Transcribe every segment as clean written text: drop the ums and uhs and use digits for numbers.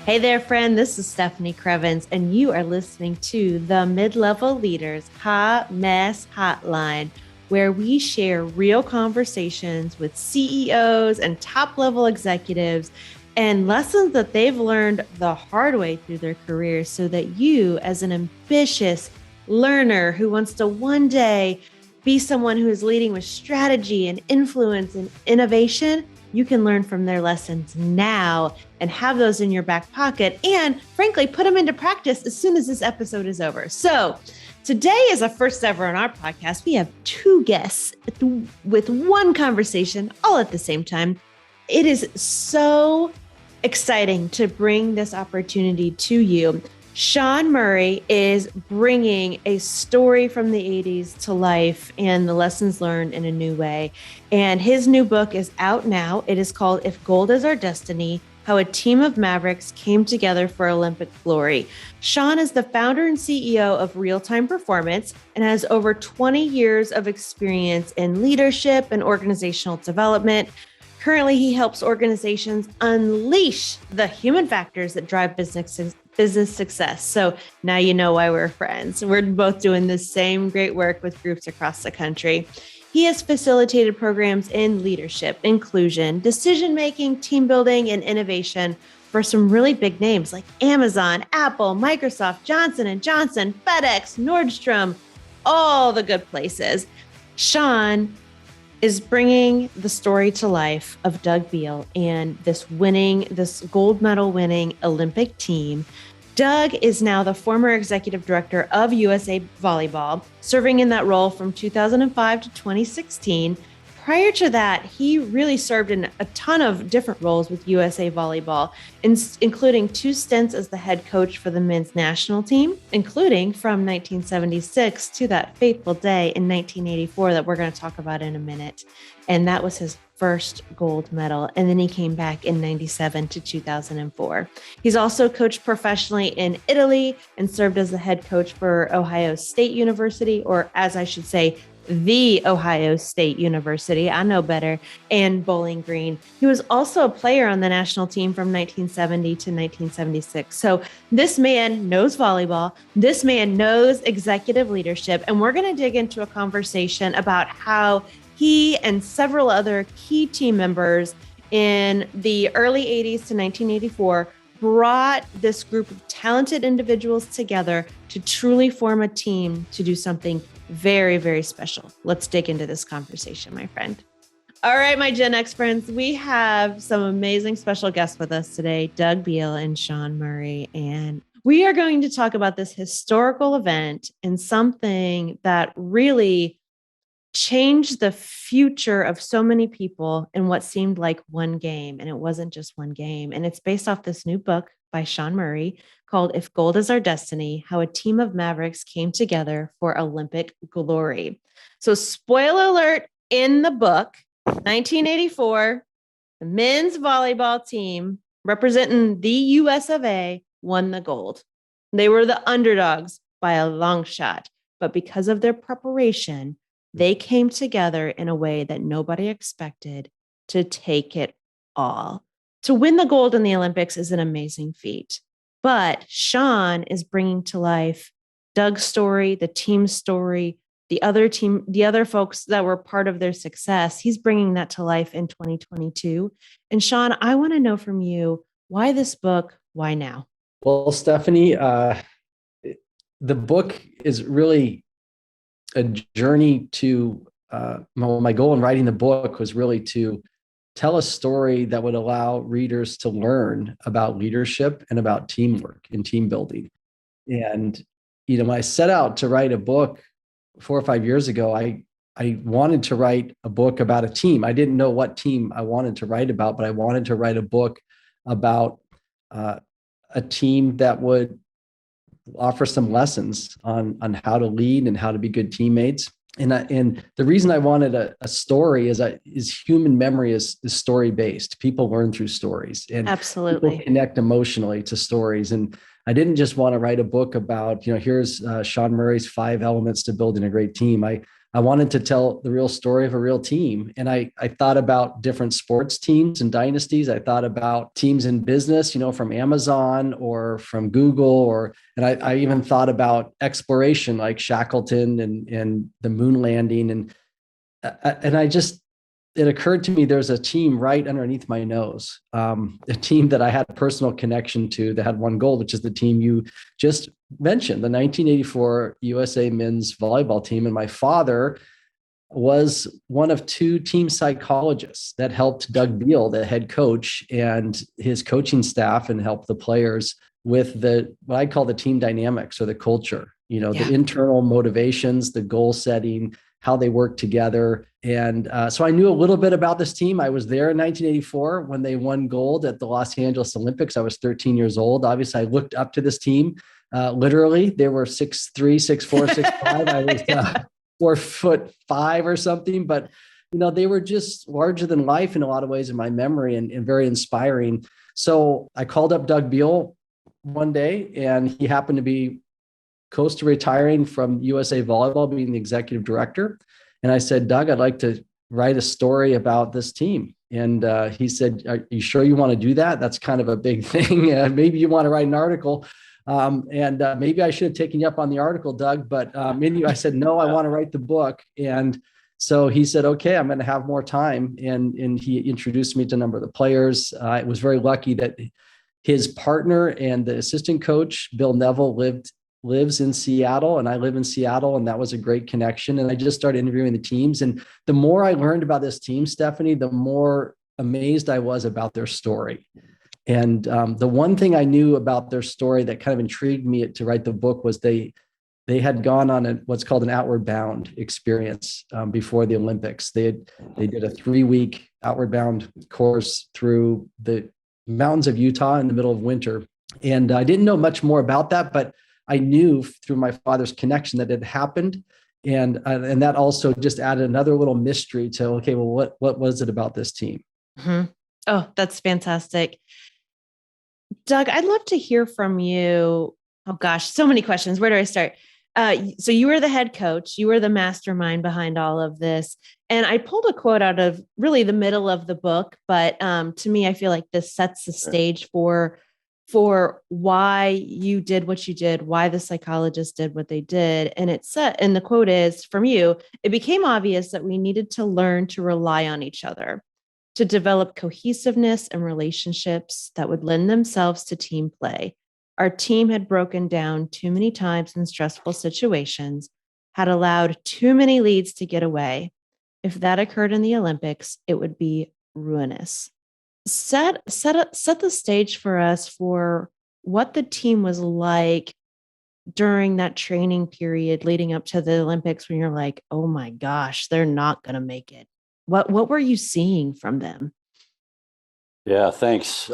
Hey there, friend. This is Stephanie Crevens, and you are listening to the Mid-Level Leaders Hot Mess Hotline, where we share real conversations with CEOs and top-level executives and lessons that they've learned the hard way through their careers so that you, as an ambitious learner who wants to one day be someone who is leading with strategy and influence and innovation, you can learn from their lessons now and have those in your back pocket and, frankly, put them into practice as soon as this episode is over. So today is a first ever on our podcast. We have two guests with one conversation all at the same time. It is so exciting to bring this opportunity to you. Sean Murray is bringing a story from the 80s to life and the lessons learned in a new way. And his new book is out now. It is called If Gold Is Our Destiny, How a Team of Mavericks Came Together for Olympic Glory. Sean is the founder and CEO of Real Time Performance and has over 20 years of experience in leadership and organizational development. Currently, he helps organizations unleash the human factors that drive business success. So now you know why we're friends. We're both doing the same great work with groups across the country. He has facilitated programs in leadership, inclusion, decision-making, team building, and innovation for some really big names like Amazon, Apple, Microsoft, Johnson & Johnson, FedEx, Nordstrom, all the good places. Sean is bringing the story to life of Doug Beal and this gold medal winning Olympic team. Doug is now the former executive director of USA Volleyball, serving in that role from 2005 to 2016. Prior to that, he really served in a ton of different roles with USA Volleyball, including 2 stints as the head coach for the men's national team, including from 1976 to that fateful day in 1984 that we're going to talk about in a minute. And that was his first gold medal. And then he came back in 97 to 2004. He's also coached professionally in Italy and served as the head coach for Ohio State University, or as I should say, the Ohio State University, I know better, and Bowling Green. He was also a player on the national team from 1970 to 1976. So this man knows volleyball. This man knows executive leadership. And we're going to dig into a conversation about how he and several other key team members in the early 80s to 1984 brought this group of talented individuals together to truly form a team to do something very, very special. Let's dig into this conversation, my friend. All right, my Gen X friends, we have some amazing special guests with us today, Doug Beal and Sean Murray. And we are going to talk about this historical event and something that really changed the future of so many people in what seemed like one game. And it wasn't just one game. And it's based off this new book by Sean Murray called If Gold Is Our Destiny, How a Team of Mavericks Came Together for Olympic Glory. So spoiler alert, in the book, 1984, the men's volleyball team representing the US of A won the gold. They were the underdogs by a long shot, but because of their preparation, they came together in a way that nobody expected to take it all. To win the gold in the Olympics is an amazing feat, but Sean is bringing to life Doug's story, the team's story, the other folks that were part of their success. He's bringing that to life in 2022. And Sean, I want to know from you, why this book? Why now? Well, Stephanie, the book is really a journey to my goal in writing the book was really to tell a story that would allow readers to learn about leadership and about teamwork and team building. And, when I set out to write a book 4 or 5 years ago, I wanted to write a book about a team. I didn't know what team I wanted to write about, but I wanted to write a book about a team that would offer some lessons on how to lead and how to be good teammates. And the reason I wanted a story is human memory is story based. People learn through stories, and absolutely people connect emotionally to stories. And I didn't just want to write a book about, here's Sean Murray's 5 elements to building a great team. I wanted to tell the real story of a real team. And I thought about different sports teams and dynasties. I thought about teams in business, from Amazon or from Google, and I even thought about exploration like Shackleton and the moon landing. And it occurred to me there's a team right underneath my nose, a team that I had a personal connection to that had one goal, which is the team you just mentioned, the 1984 USA men's volleyball team. And my father was one of 2 team psychologists that helped Doug Beal, the head coach, and his coaching staff, and helped the players with what I call the team dynamics, or the culture, the internal motivations, the goal setting, how they work together. And so I knew a little bit about this team. I was there in 1984 when they won gold at the Los Angeles Olympics. I was 13 years old. Obviously, I looked up to this team. Literally, they were 6'3", 6'4", 6'5". I was 4'5" or something. But, they were just larger than life in a lot of ways in my memory, and very inspiring. So I called up Doug Beal one day, and he happened to be close to retiring from USA Volleyball, being the executive director. And I said, Doug, I'd like to write a story about this team. And he said, are you sure you want to do that? That's kind of a big thing. Maybe you want to write an article. Maybe I should have taken you up on the article, Doug. But I said, no, I want to write the book. And so he said, okay, I'm going to have more time. And he introduced me to a number of the players. I was very lucky that his partner and the assistant coach, Bill Neville, lives in Seattle, and I live in Seattle, and that was a great connection. And I just started interviewing the teams. And the more I learned about this team, Stephanie, the more amazed I was about their story. And the one thing I knew about their story that kind of intrigued me to write the book was they had gone on what's called an outward bound experience before the Olympics. They did a 3-week outward bound course through the mountains of Utah in the middle of winter. And I didn't know much more about that, but I knew through my father's connection that it happened. And that also just added another little mystery to, okay, well, what was it about this team? Mm-hmm. Oh, that's fantastic. Doug, I'd love to hear from you. Oh gosh, so many questions. Where do I start? So you were the head coach, you were the mastermind behind all of this. And I pulled a quote out of really the middle of the book, but to me, I feel like this sets the stage for why you did what you did, why the psychologists did what they did. And it said, and the quote is from you, it became obvious that we needed to learn to rely on each other, to develop cohesiveness and relationships that would lend themselves to team play. Our team had broken down too many times in stressful situations, had allowed too many leads to get away. If that occurred in the Olympics, it would be ruinous. Set the stage for us for what the team was like during that training period leading up to the Olympics, when you're like, oh my gosh, they're not going to make it. What were you seeing from them? Yeah, thanks.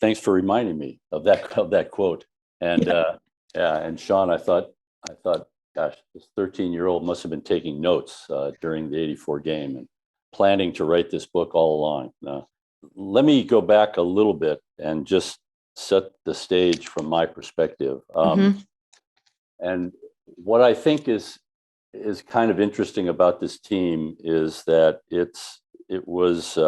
Thanks for reminding me of that quote. And and Sean, I thought, gosh, this 13-year-old must have been taking notes during the '84 game and planning to write this book all along. Let me go back a little bit and just set the stage from my perspective. And what I think is kind of interesting about this team is that it was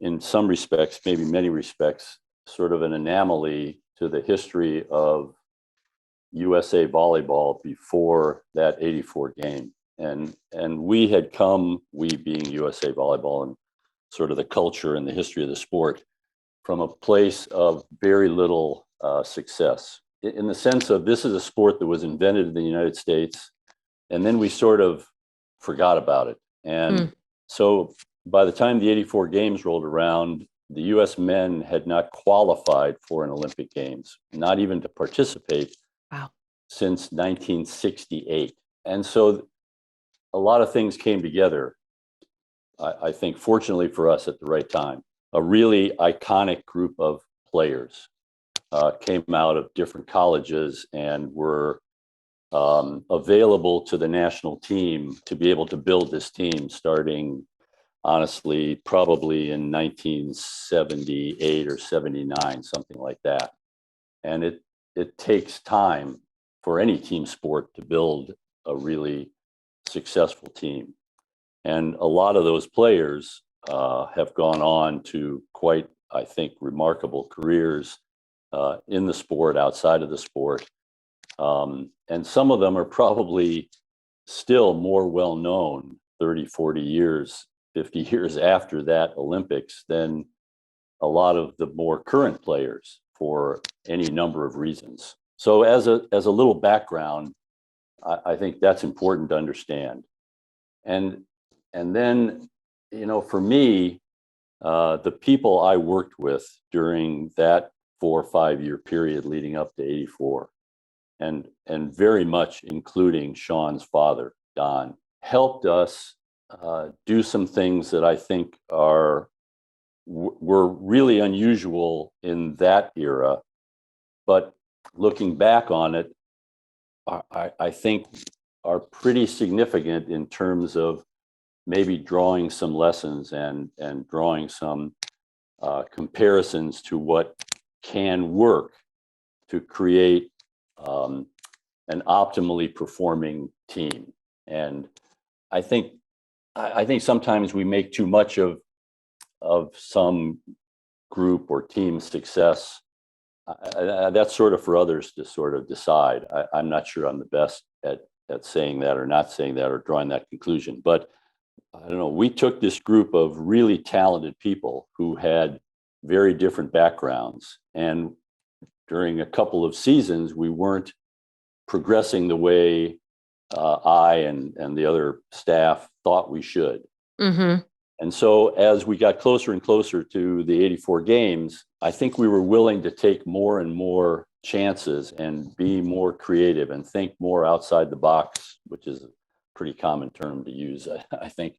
in some respects, maybe many respects, sort of an anomaly to the history of USA volleyball before that '84 game. And we had come, we being USA volleyball and sort of the culture and the history of the sport, from a place of very little success, in the sense of this is a sport that was invented in the United States, and then we sort of forgot about it. And so by the time the '84 games rolled around, the US men had not qualified for an Olympic Games, not even to participate. Wow. Since 1968. And so a lot of things came together, I think, fortunately for us, at the right time. A really iconic group of players came out of different colleges and were available to the national team to be able to build this team starting, honestly, probably in 1978 or 79, something like that. and it takes time for any team sport to build a really successful team. And a lot of those players have gone on to quite, I think, remarkable careers in the sport, outside of the sport. And some of them are probably still more well known 30, 40 years, 50 years after that Olympics than a lot of the more current players for any number of reasons. So as a little background, I think that's important to understand. And then, for me, the people I worked with during that 4 or 5 year period leading up to 84, and very much including Sean's father, Don, helped us do some things that I think were really unusual in that era. But looking back on it, I think are pretty significant in terms of maybe drawing some lessons and drawing some comparisons to what can work to create an optimally performing team. And I think sometimes we make too much of some group or team success. That's sort of for others to sort of decide. I'm not sure I'm the best at saying that or not saying that or drawing that conclusion. But I don't know, we took this group of really talented people who had very different backgrounds. And during a couple of seasons, we weren't progressing the way I and the other staff thought we should. Mm-hmm. And so as we got closer and closer to the 84 games, I think we were willing to take more and more chances and be more creative and think more outside the box, which is a pretty common term to use, I think,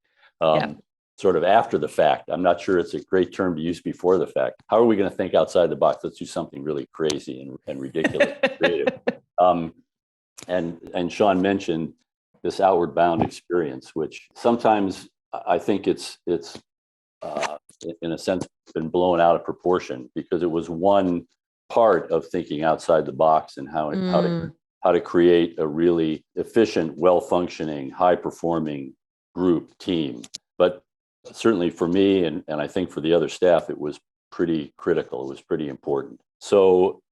sort of after the fact. I'm not sure it's a great term to use before the fact. How are we going to think outside the box? Let's do something really crazy and ridiculous and creative. And Sean mentioned this outward bound experience, which sometimes I think it's in a sense been blown out of proportion because it was one part of thinking outside the box and how to create a really efficient, well-functioning, high-performing group team. But certainly for me and I think for the other staff, it was pretty critical. It was pretty important. So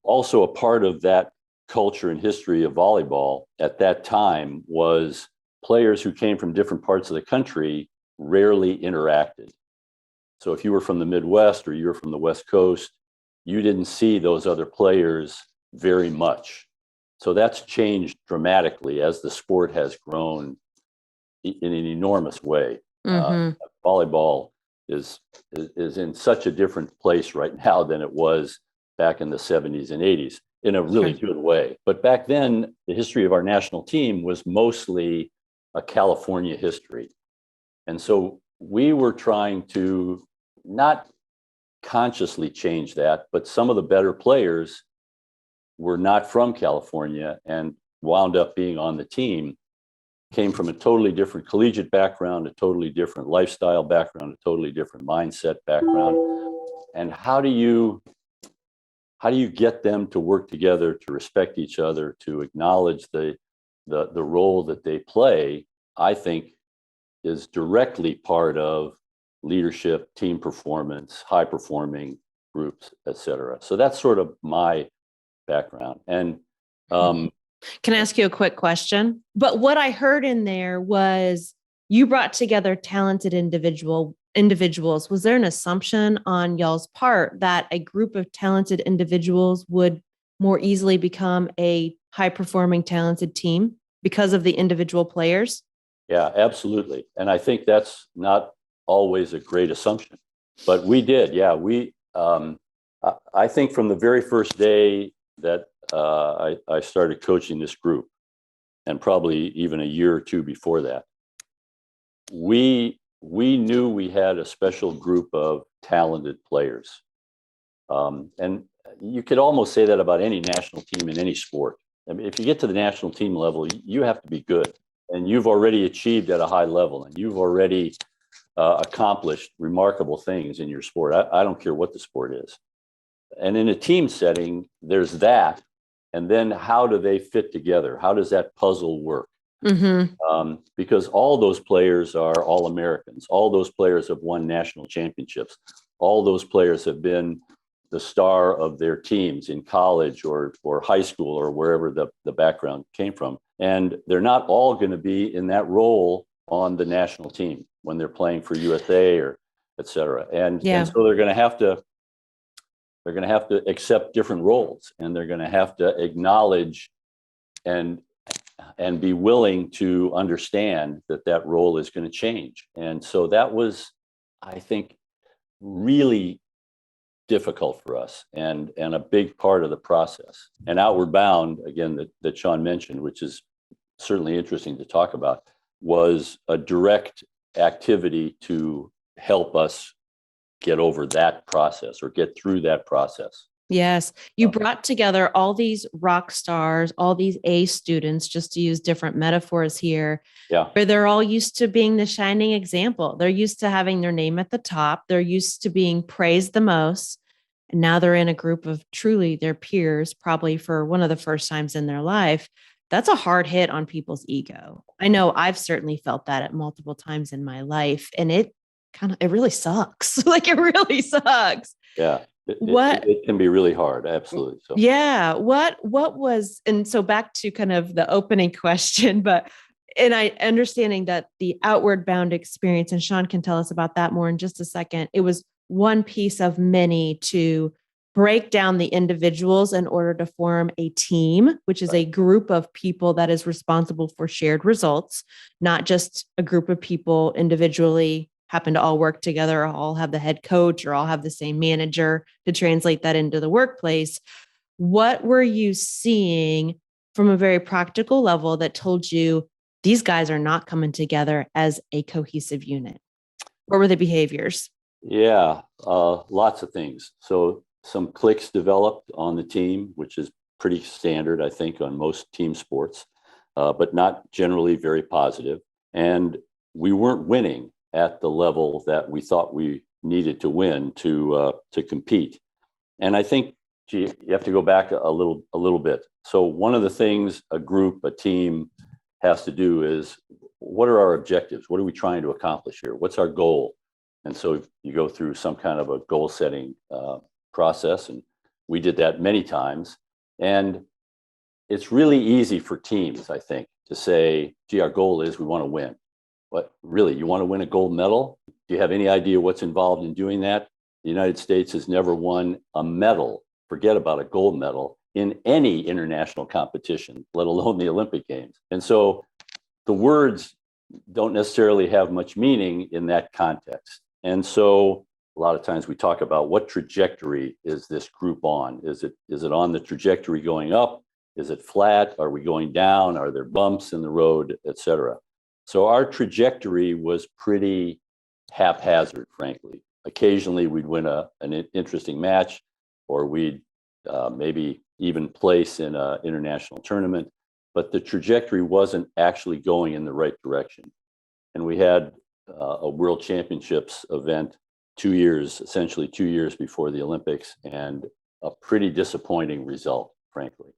also a part of that culture and history of volleyball at that time was players who came from different parts of the country rarely interacted. So if you were from the Midwest or you were from the West Coast, you didn't see those other players very much. So that's changed dramatically as the sport has grown in an enormous way. Mm-hmm. Volleyball is in such a different place right now than it was back in the 70s and 80s in a really good way. But back then, the history of our national team was mostly a California history. And so we were trying to not consciously change that, but some of the better players were not from California and wound up being on the team, came from a totally different collegiate background, a totally different lifestyle background, a totally different mindset background. And how do you get them to work together, to respect each other, to acknowledge the role that they play, I think is directly part of leadership, team performance, high performing groups, et cetera. So that's sort of my background. And can I ask you a quick question? But what I heard in there was you brought together talented individuals. Was there an assumption on y'all's part that a group of talented individuals would more easily become a high performing talented team because of the individual players? Yeah, absolutely. And I think that's not always a great assumption, but we did. Yeah, I think from the very first day that I started coaching this group, and probably even a year or two before that, we knew we had a special group of talented players. And you could almost say that about any national team in any sport. I mean, if you get to the national team level, you have to be good. And you've already achieved at a high level, and you've already accomplished remarkable things in your sport. I don't care what the sport is. And in a team setting, there's that. And then how do they fit together? How does that puzzle work? Because all those players are all Americans. All those players have won national championships. All those players have been the star of their teams in college or high school or wherever the background came from. And they're not all going to be in that role on the national team when they're playing for USA or et cetera. And so they're going to have to accept different roles, and they're going to have to acknowledge and be willing to understand that role is going to change. And so that was, I think, really difficult for us and a big part of the process. And Outward Bound, again, that Sean mentioned, which is certainly interesting to talk about, was a direct activity to help us get over that process or get through that process. Yes. You brought together all these rock stars, all these A students, just to use different metaphors here, where they're all used to being the shining example. They're used to having their name at the top. They're used to being praised the most. And now they're in a group of truly their peers, probably for one of the first times in their life. That's a hard hit on people's ego. I know I've certainly felt that at multiple times in my life. And it really sucks. Like, it really sucks. Yeah. It can be really hard. Absolutely. So yeah. What was, and so back to kind of the opening question, and I understanding that the Outward Bound experience, and Sean can tell us about that more in just a second. It was one piece of many to break down the individuals in order to form a team, which is a group of people that is responsible for shared results, not just a group of people individually happen to all work together, or all have the head coach, or all have the same manager to translate that into the workplace. What were you seeing from a very practical level that told you these guys are not coming together as a cohesive unit? What were the behaviors? Yeah, lots of things. So some cliques developed on the team, which is pretty standard, I think, on most team sports, but not generally very positive. And we weren't winning at the level that we thought we needed to win to compete. And I think you have to go back a little bit. So one of the things a team has to do is, what are our objectives? What are we trying to accomplish here? What's our goal? And so you go through some kind of a goal setting process, and we did that many times. And it's really easy for teams, I think, to say, gee, our goal is we want to win. But really, you want to win a gold medal? Do you have any idea what's involved in doing that? The United States has never won a medal, forget about a gold medal, in any international competition, let alone the Olympic Games. And so the words don't necessarily have much meaning in that context. And so a lot of times we talk about, what trajectory is this group on? Is it on the trajectory going up? Is it flat? Are we going down? Are there bumps in the road, et cetera? So our trajectory was pretty haphazard, frankly. Occasionally we'd win an interesting match, or we'd maybe even place in an international tournament, but the trajectory wasn't actually going in the right direction. And we had a World Championships event essentially 2 years before the Olympics, and a pretty disappointing result, frankly.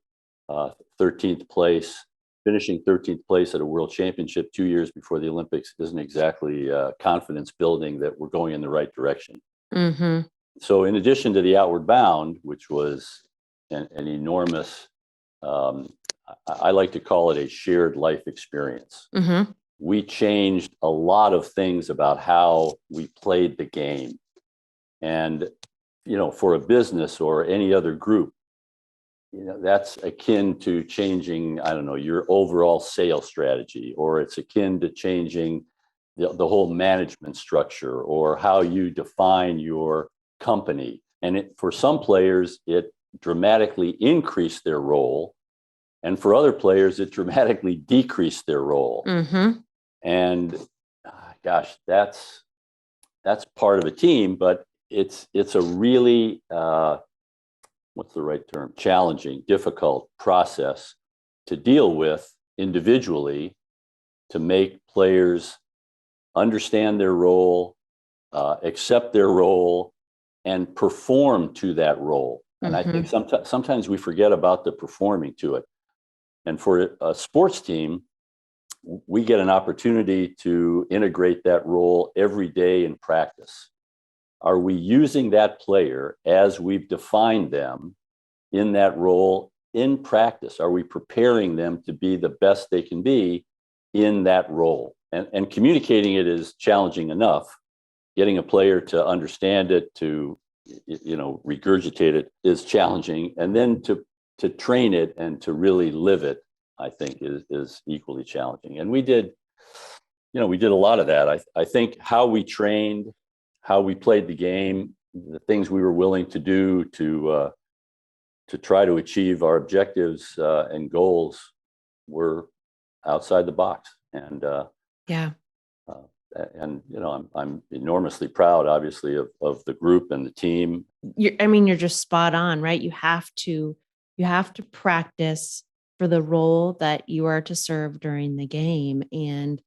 13th place. Finishing 13th place at a World Championship 2 years before the Olympics isn't exactly confidence building that we're going in the right direction. Mm-hmm. So in addition to the Outward Bound, which was an enormous, I like to call it a shared life experience. Mm-hmm. We changed a lot of things about how we played the game. And, for a business or any other group, that's akin to changing, I don't know, your overall sales strategy, or it's akin to changing the whole management structure, or how you define your company. And for some players, it dramatically increased their role. And for other players, it dramatically decreased their role. Mm-hmm. And gosh, that's part of a team, but it's a really, what's the right term? Challenging, difficult process to deal with individually, to make players understand their role, accept their role, and perform to that role. And I think Mm-hmm. sometimes we forget about the performing to it. And for a sports team, we get an opportunity to integrate that role every day in practice. Are we using that player as we've defined them in that role in practice? Are we preparing them to be the best they can be in that role? And communicating it is challenging enough. Getting a player to understand it, to regurgitate it is challenging. And then to train it and to really live it, I think is equally challenging. And we did a lot of that. I think how we trained, how we played the game, the things we were willing to do to try to achieve our objectives and goals were outside the box. And Yeah. I'm enormously proud, obviously, of the group and the team. You're just spot on, right? You have to practice for the role that you are to serve during the game. And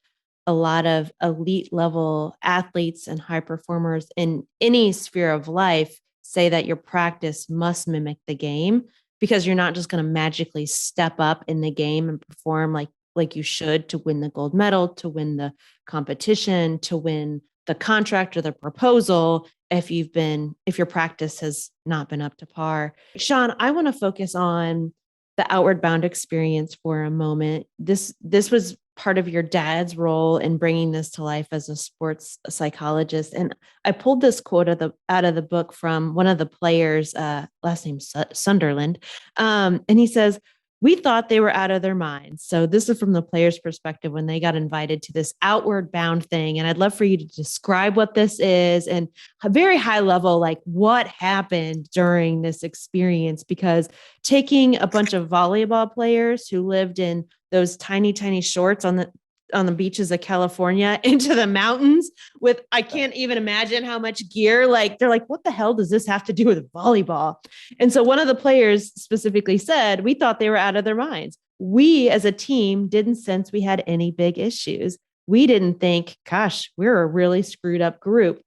a lot of elite level athletes and high performers in any sphere of life say that your practice must mimic the game, because you're not just going to magically step up in the game and perform like you should to win the gold medal, to win the competition, to win the contract or the proposal if your practice has not been up to par. Sean, I want to focus on the Outward Bound experience for a moment. This was part of your dad's role in bringing this to life as a sports psychologist. And I pulled this quote out of the book from one of the players, last name Sunderland. And he says, "We thought they were out of their minds." So this is from the player's perspective when they got invited to this Outward Bound thing. And I'd love for you to describe what this is and a very high level, like what happened during this experience, because taking a bunch of volleyball players who lived in those tiny, tiny shorts on the beaches of California into the mountains with, I can't even imagine how much gear, like they're like, what the hell does this have to do with volleyball? And so one of the players specifically said, "We thought they were out of their minds. We as a team didn't sense we had any big issues. We didn't think, gosh, we're a really screwed up group.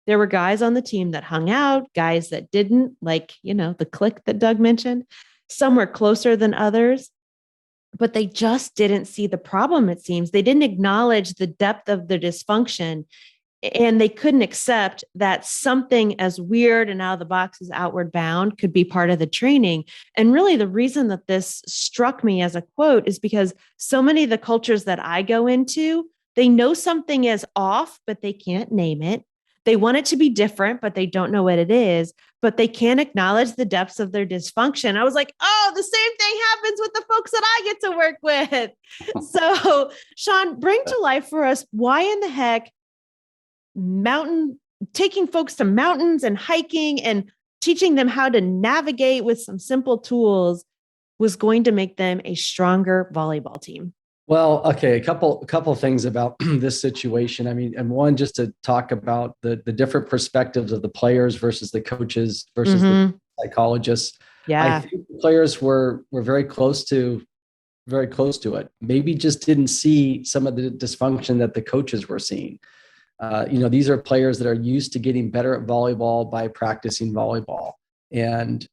There were guys on the team that hung out, guys that didn't, like, the clique that Doug mentioned. Some were closer than others, but they just didn't see the problem, it seems. They didn't acknowledge the depth of their dysfunction, and they couldn't accept that something as weird and out of the box as Outward Bound could be part of the training." And really the reason that this struck me as a quote is because so many of the cultures that I go into, they know something is off, but they can't name it. They want it to be different, but they don't know what it is, but they can't acknowledge the depths of their dysfunction. I was like, oh, the same thing happens with the folks that I get to work with. So Sean, bring to life for us, why in the heck taking folks to mountains and hiking and teaching them how to navigate with some simple tools was going to make them a stronger volleyball team? Well, okay, a couple things about this situation. I mean, and one, just to talk about the different perspectives of the players versus the coaches versus the psychologists. Yeah. I think the players were very close to it. Maybe just didn't see some of the dysfunction that the coaches were seeing. These are players that are used to getting better at volleyball by practicing volleyball and,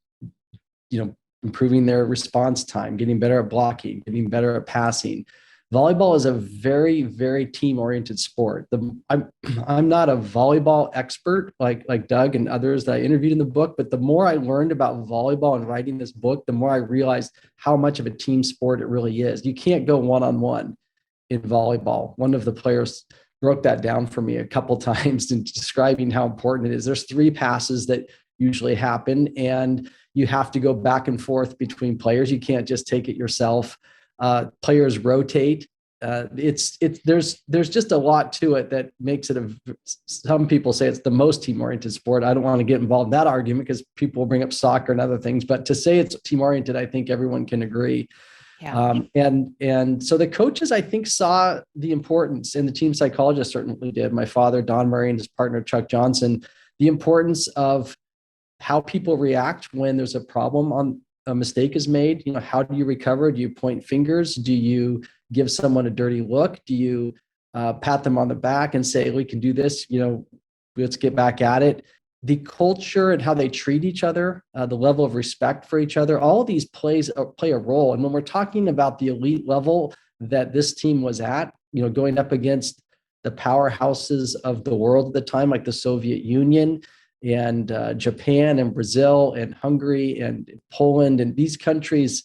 improving their response time, getting better at blocking, getting better at passing. Volleyball is a very, very team-oriented sport. I'm not a volleyball expert like Doug and others that I interviewed in the book, but the more I learned about volleyball and writing this book, the more I realized how much of a team sport it really is. You can't go one-on-one in volleyball. One of the players broke that down for me a couple times in describing how important it is. There's 3 passes that usually happen, and you have to go back and forth between players. You can't just take it yourself. Players rotate. There's just a lot to it that makes it some people say it's the most team-oriented sport. I don't want to get involved in that argument because people will bring up soccer and other things, but to say it's team-oriented, I think everyone can agree. Yeah. And so the coaches, I think, saw the importance, and the team psychologist certainly did. My father, Don Murray, and his partner, Chuck Johnson, the importance of how people react when there's a problem, on a mistake is made. How do you recover? Do you point fingers? Do you give someone a dirty look? Do you pat them on the back and say, we can do this, let's get back at it? the culture and how they treat each other, the level of respect for each other, all of these play a role. And when we're talking about the elite level that this team was at, going up against the powerhouses of the world at the time, like the Soviet Union and Japan and Brazil and Hungary and Poland, and these countries,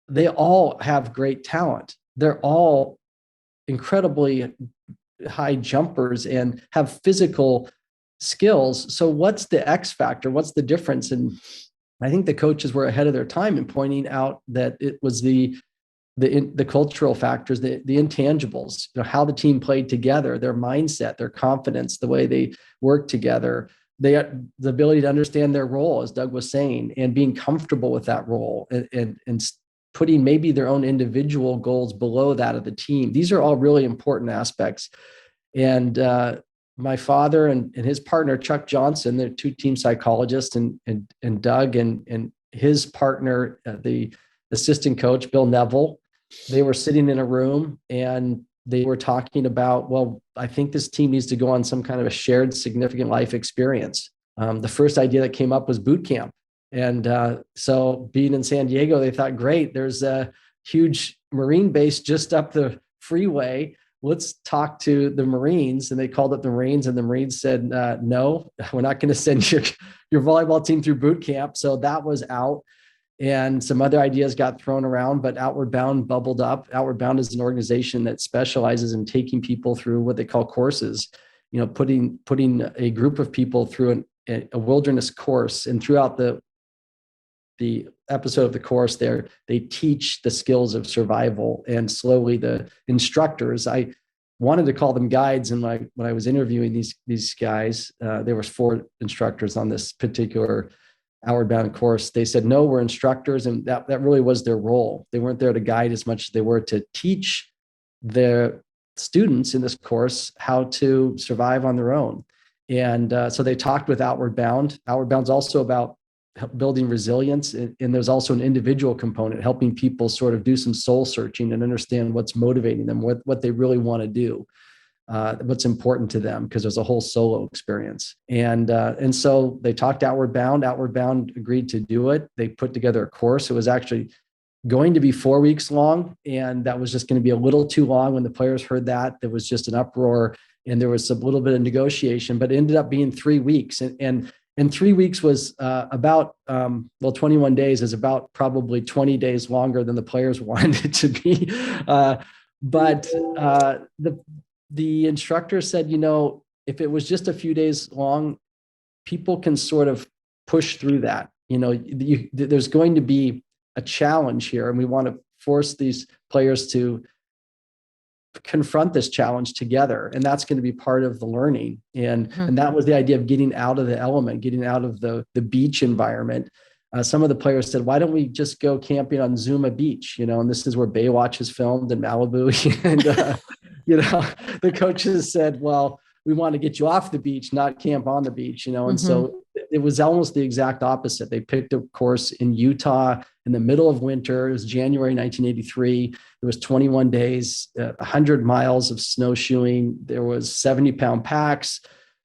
they all have great talent. They're all incredibly high jumpers and have physical skills. So what's the X factor? What's the difference? And I think the coaches were ahead of their time in pointing out that it was the cultural factors, the intangibles, how the team played together, their mindset, their confidence, the way they worked together, the ability to understand their role, as Doug was saying, and being comfortable with that role, and putting maybe their own individual goals below that of the team. These are all really important aspects. And my father and his partner, Chuck Johnson, they're two team psychologists, and Doug and his partner, the assistant coach, Bill Neville, they were sitting in a room and they were talking about, well, I think this team needs to go on some kind of a shared significant life experience. The first idea that came up was boot camp. And so being in San Diego, they thought, great, there's a huge Marine base just up the freeway. Let's talk to the Marines. And they called up the Marines, and the Marines said, no, we're not going to send your volleyball team through boot camp. So that was out. And some other ideas got thrown around, but Outward Bound bubbled up. Outward Bound is an organization that specializes in taking people through what they call courses, putting a group of people through a wilderness course. And throughout the episode of the course there, they teach the skills of survival. And slowly the instructors, I wanted to call them guides. And when I was interviewing these guys, there was 4 instructors on this particular Outward Bound course. They said, no, we're instructors. And that really was their role. They weren't there to guide as much as they were to teach their students in this course how to survive on their own. And so they talked with Outward Bound. Outward Bound's also about building resilience. And there's also an individual component, helping people sort of do some soul searching and understand what's motivating them, what they really want to do, what's important to them, because there's a whole solo experience. And so they talked to Outward Bound. Outward Bound agreed to do it. They put together a course. It was actually going to be 4 weeks long, and that was just going to be a little too long. When the players heard that, there was just an uproar, and there was a little bit of negotiation, but it ended up being 3 weeks. And 3 weeks was about 21 days is about probably 20 days longer than the players wanted it to be. But the instructor said, if it was just a few days long, people can sort of push through that. There's going to be a challenge here, and we want to force these players to confront this challenge together. And that's going to be part of the learning. And that was the idea of getting out of the element, getting out of the beach environment. Some of the players said, why don't we just go camping on Zuma Beach? And this is where Baywatch is filmed in Malibu. And, the coaches said, well, we want to get you off the beach, not camp on the beach, And so it was almost the exact opposite. They picked a course in Utah in the middle of winter. It was January 1983. It was 21 days, 100 miles of snowshoeing. There was 70-pound packs.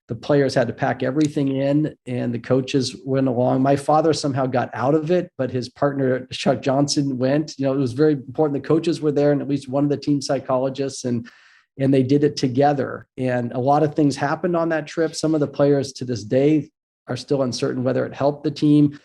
The players had to pack everything in, and the coaches went along. My father somehow got out of it, but his partner, Chuck Johnson, went. It was very important. The coaches were there, and at least one of the team psychologists, and they did it together. And a lot of things happened on that trip. Some of the players to this day are still uncertain whether it helped the team.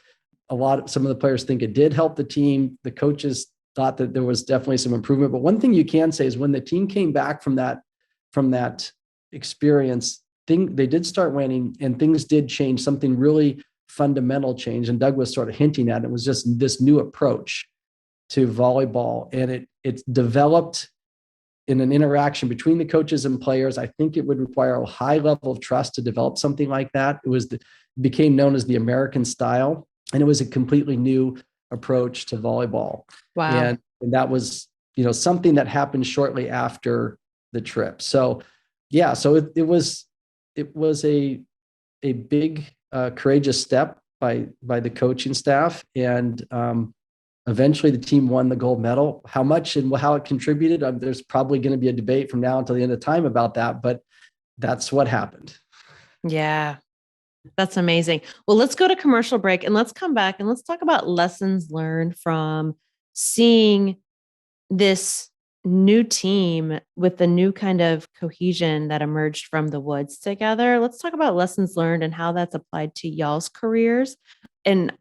Some of the players think it did help the team. The coaches thought that there was definitely some improvement. But one thing you can say is when the team came back from that experience, they did start winning, and things did change. Something really fundamental change. And Doug was sort of hinting at it. It was just this new approach to volleyball. And it developed in an interaction between the coaches and players. I think it would require a high level of trust to develop something like that. It became known as the American style, and it was a completely new approach to volleyball. Wow. And that was, something that happened shortly after the trip. So yeah, so it was a big, courageous step by the coaching staff. And eventually the team won the gold medal. How much and how it contributed, there's probably going to be a debate from now until the end of time about that, but that's what happened. Yeah. That's amazing. Well, let's go to commercial break and let's come back and let's talk about lessons learned from seeing this new team with the new kind of cohesion that emerged from the woods together. Let's talk about lessons learned and how that's applied to y'all's careers and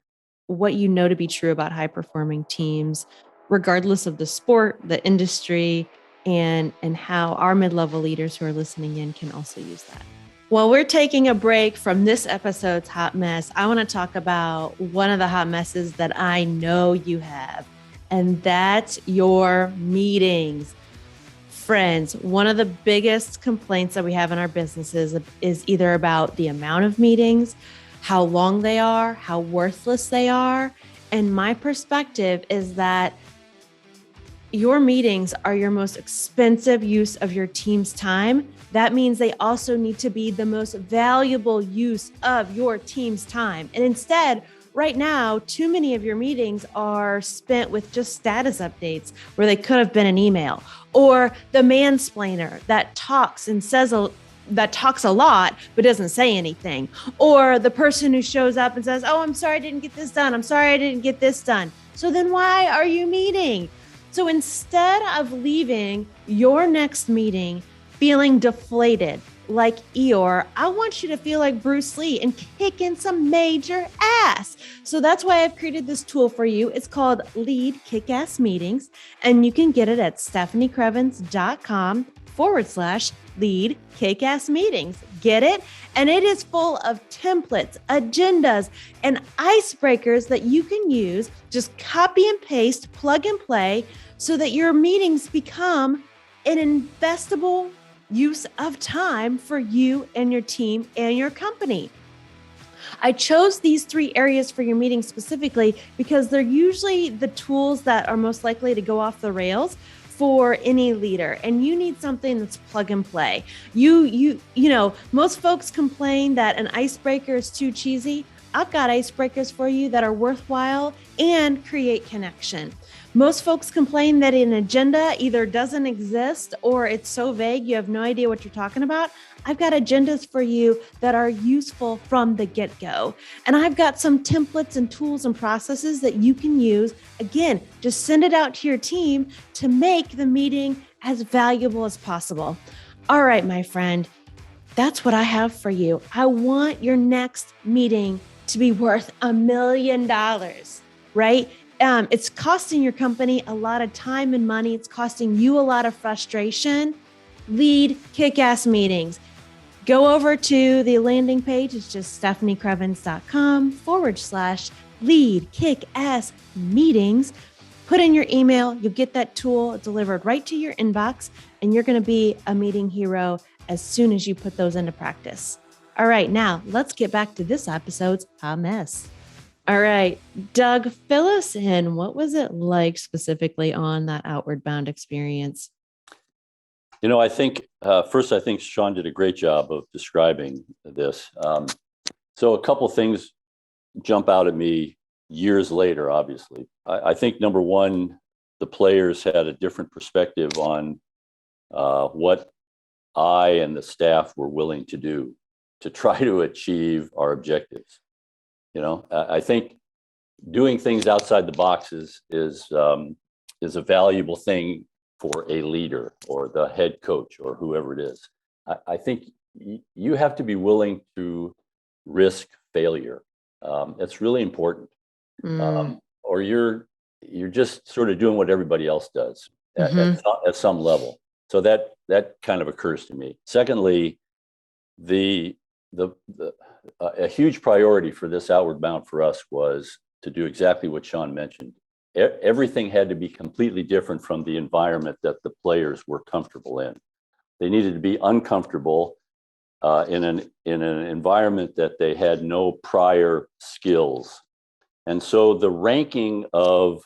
what you know to be true about high performing teams, regardless of the sport, the industry, and how our mid-level leaders who are listening in can also use that. While we're taking a break from this episode's hot mess, I want to talk about one of the hot messes that I know you have, and that's your meetings. Friends, one of the biggest complaints that we have in our businesses is either about the amount of meetings, how long they are, how worthless they are. And my perspective is that your meetings are your most expensive use of your team's time. That means they also need to be the most valuable use of your team's time. And instead, right now, too many of your meetings are spent with just status updates where they could have been an email, or the mansplainer that talks and that talks a lot, but doesn't say anything, or the person who shows up and says, "Oh, I'm sorry I didn't get this done. I'm sorry I didn't get this done." So then why are you meeting? So instead of leaving your next meeting feeling deflated like Eeyore, I want you to feel like Bruce Lee and kick in some major ass. So that's why I've created this tool for you. It's called Lead Kick-Ass Meetings, and you can get it at stephaniecrevens.com/lead kick-ass meetings. Get it? And it is full of templates, agendas, and icebreakers that you can use. Just copy and paste, plug and play, so that your meetings become an investable use of time for you and your team and your company. I chose these 3 areas for your meeting specifically because they're usually the tools that are most likely to go off the rails for any leader, and you need something that's plug and play. You know, most folks complain that an icebreaker is too cheesy. I've got icebreakers for you that are worthwhile and create connection. Most folks complain that an agenda either doesn't exist or it's so vague you have no idea what you're talking about. I've got agendas for you that are useful from the get-go. And I've got some templates and tools and processes that you can use. Again, just send it out to your team to make the meeting as valuable as possible. All right, my friend, that's what I have for you. I want your next meeting to be worth $1 million, right? It's costing your company a lot of time and money. It's costing you a lot of frustration. Lead Kick-Ass Meetings. Go over to the landing page. It's just stephaniecrevens.com/lead kick-ass meetings. Put in your email. You'll get that tool delivered right to your inbox, and you're going to be a meeting hero as soon as you put those into practice. All right, now let's get back to this episode's hot mess. All right, Doug, fill us in. What was it like specifically on that Outward Bound experience? You know, I think first, I think Sean did a great job of describing this. So a couple things jump out at me years later, obviously. I think number one, the players had a different perspective on what I and the staff were willing to do to try to achieve our objectives. You know, I think doing things outside the box is a valuable thing for a leader or the head coach or whoever it is. I think you have to be willing to risk failure. It's really important. Or you're just sort of doing what everybody else does at some level. So that kind of occurs to me. Secondly, a huge priority for this Outward Bound for us was to do exactly what Sean mentioned. Everything had to be completely different from the environment that the players were comfortable in. They needed to be uncomfortable in an environment that they had no prior skills. And so the ranking of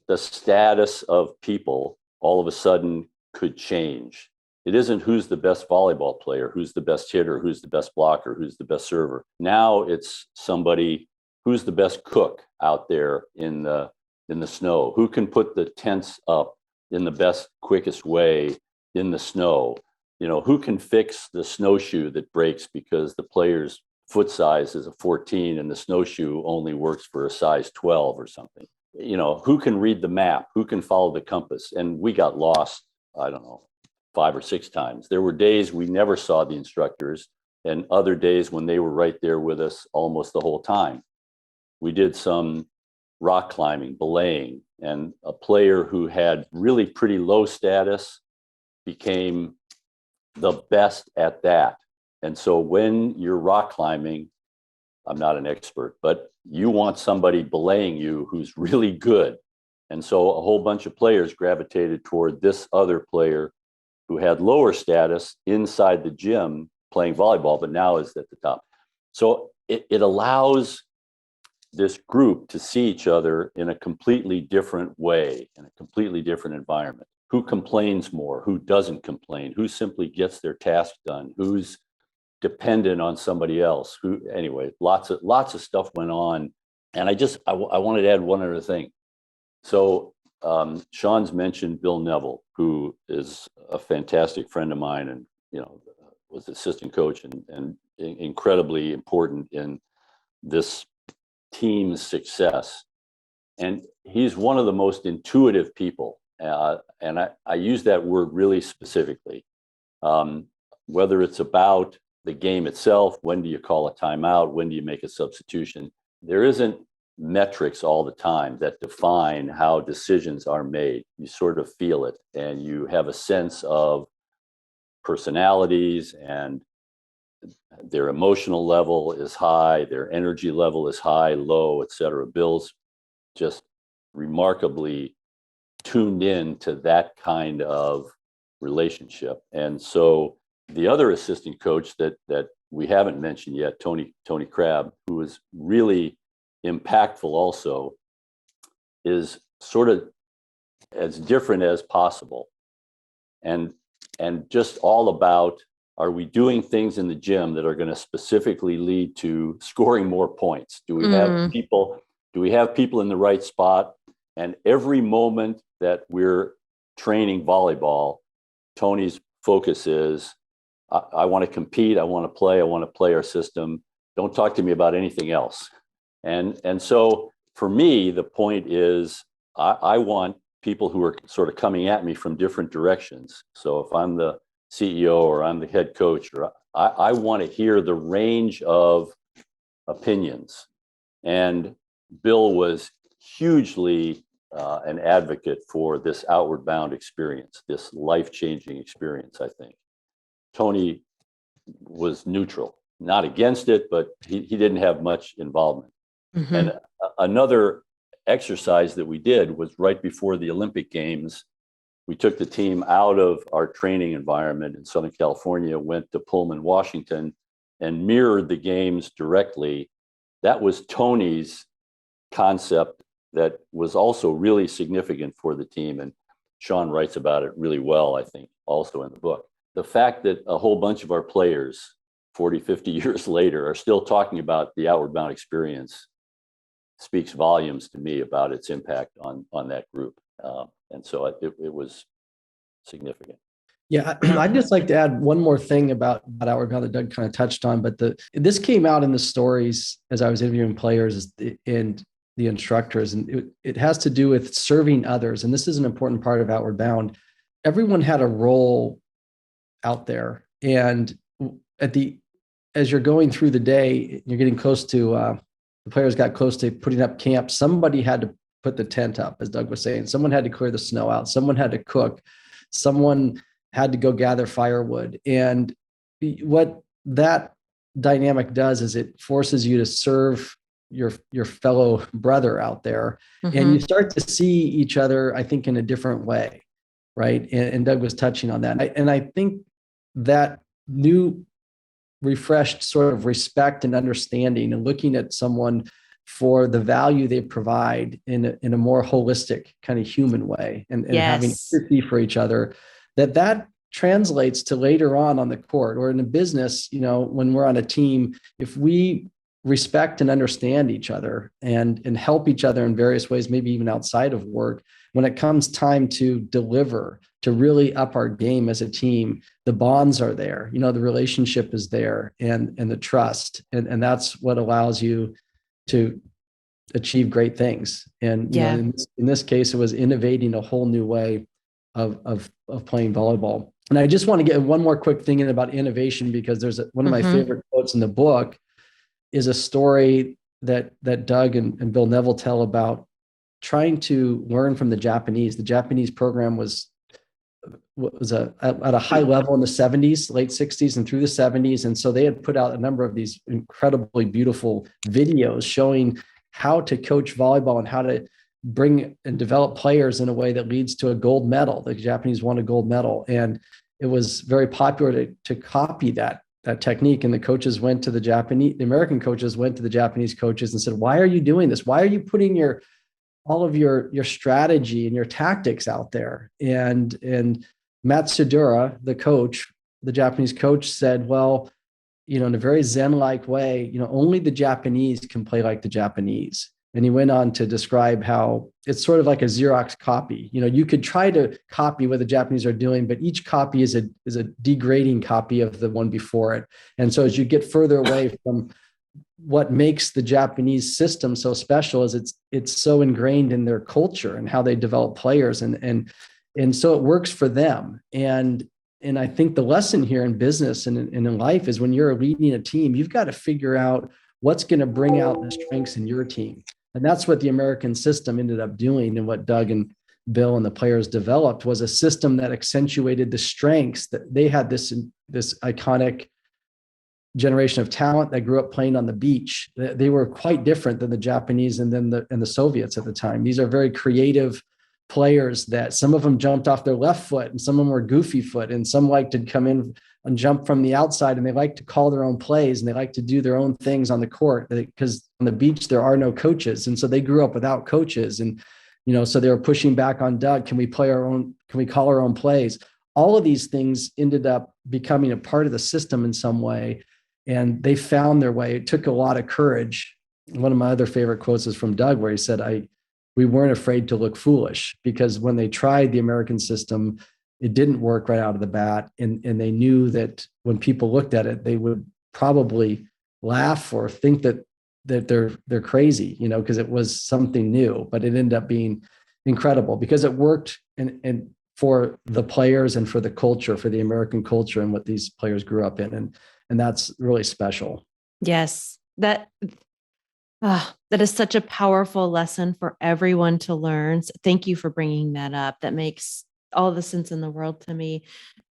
the status of people all of a sudden could change. It isn't who's the best volleyball player, who's the best hitter, who's the best blocker, who's the best server. Now it's somebody who's the best cook out there in the snow, who can put the tents up in the best, quickest way in the snow, you know, who can fix the snowshoe that breaks because the players foot size is a 14 and the snowshoe only works for a size 12 or something. Who can read the map? Who can follow the compass? And we got lost, I don't know, 5 or 6 times. There were days we never saw the instructors, and other days when they were right there with us almost the whole time. We did some rock climbing, belaying, and a player who had really pretty low status became the best at that. And so when you're rock climbing, I'm not an expert, but you want somebody belaying you who's really good. And so a whole bunch of players gravitated toward this other player who had lower status inside the gym playing volleyball, but now is at the top. So it allows this group to see each other in a completely different way, in a completely different environment. Who complains more? Who doesn't complain? Who simply gets their task done? Who's dependent on somebody else? Anyway, lots of stuff went on. And I wanted to add one other thing. So Sean's mentioned Bill Neville, who is a fantastic friend of mine and, was assistant coach and incredibly important in this team's success. And he's one of the most intuitive people. And I use that word really specifically. Whether it's about the game itself, when do you call a timeout? When do you make a substitution? There isn't metrics all the time that define how decisions are made. You sort of feel it, and you have a sense of personalities, and their emotional level is high, their energy level is high, low, etc. Bill's just remarkably tuned in to that kind of relationship. And so the other assistant coach that we haven't mentioned yet, Tony Crabb, who is really impactful also, is sort of as different as possible. And just all about, are we doing things in the gym that are going to specifically lead to scoring more points? Do we have people in the right spot? And every moment that we're training volleyball, Tony's focus is, I want to compete, I want to play our system. Don't talk to me about anything else. And so for me, the point is, I want people who are sort of coming at me from different directions. So if I'm the CEO or I'm the head coach, or I want to hear the range of opinions. And Bill was hugely an advocate for this outward bound experience, this life-changing experience, I think. Tony was neutral, not against it, but he didn't have much involvement. Mm-hmm. And another exercise that we did was right before the Olympic Games. We took the team out of our training environment in Southern California, went to Pullman, Washington, and mirrored the games directly. That was Tony's concept that was also really significant for the team. And Sean writes about it really well, I think, also in the book. The fact that a whole bunch of our players 40, 50 years later are still talking about the outward bound experience speaks volumes to me about its impact on that group. And so it was significant. Yeah, I'd just like to add one more thing about outward bound that Doug kind of touched on, but this came out in the stories as I was interviewing players and the instructors, and it has to do with serving others. And this is an important part of outward bound. Everyone had a role out there. And as you're going through the day, you're getting close to, the players got close to putting up camp. Somebody had to put the tent up, as Doug was saying. Someone had to clear the snow out. Someone had to cook. Someone had to go gather firewood. And what that dynamic does is it forces you to serve your fellow brother out there. Mm-hmm. And you start to see each other, I think, in a different way, right? And Doug was touching on that. And I think that new refreshed sort of respect and understanding and looking at someone for the value they provide in a more holistic kind of human way and having empathy for each other, that translates to later on the court or in a business, when we're on a team, if we respect and understand each other and help each other in various ways, maybe even outside of work, when it comes time to deliver, to really up our game as a team, the bonds are there, the relationship is there, and the trust. And that's what allows you to achieve great things. And in this case, it was innovating a whole new way of playing volleyball. And I just want to get one more quick thing in about innovation, because there's one of my favorite quotes in the book is a story that Doug and Bill Neville tell about trying to learn from the Japanese. The Japanese program was at a high level in the 70s, late 60s and through the 70s. And so they had put out a number of these incredibly beautiful videos showing how to coach volleyball and how to bring and develop players in a way that leads to a gold medal. The Japanese won a gold medal. And it was very popular to copy that technique. And the American coaches went to the Japanese coaches and said, why are you doing this? Why are you putting all of your strategy and your tactics out there? And Matsudura, the Japanese coach, said, well, in a very Zen-like way, only the Japanese can play like the Japanese. And he went on to describe how it's sort of like a Xerox copy. You could try to copy what the Japanese are doing, but each copy is a degrading copy of the one before it. And so as you get further away from what makes the Japanese system so special is it's so ingrained in their culture and how they develop players. And so it works for them. And I think the lesson here in business and in life is when you're leading a team, you've got to figure out what's going to bring out the strengths in your team. And that's what the American system ended up doing. And what Doug and Bill and the players developed was a system that accentuated the strengths. That they had this iconic generation of talent that grew up playing on the beach. They were quite different than the Japanese and then the Soviets at the time. These are very creative players that some of them jumped off their left foot and some of them were goofy foot, and some liked to come in and jump from the outside, and they like to call their own plays and they like to do their own things on the court, because on the beach there are no coaches. And so they grew up without coaches. And so they were pushing back on Doug, can we call our own plays? All of these things ended up becoming a part of the system in some way, and they found their way. It took a lot of courage. One of my other favorite quotes is from Doug, where he said, we weren't afraid to look foolish, because when they tried the American system, it didn't work right out of the bat. And they knew that when people looked at it, they would probably laugh or think that they're crazy, because it was something new. But it ended up being incredible because it worked and for the players and for the culture, for the American culture and what these players grew up in. And that's really special. Yes. That is such a powerful lesson for everyone to learn. So thank you for bringing that up. That makes all the sense in the world to me.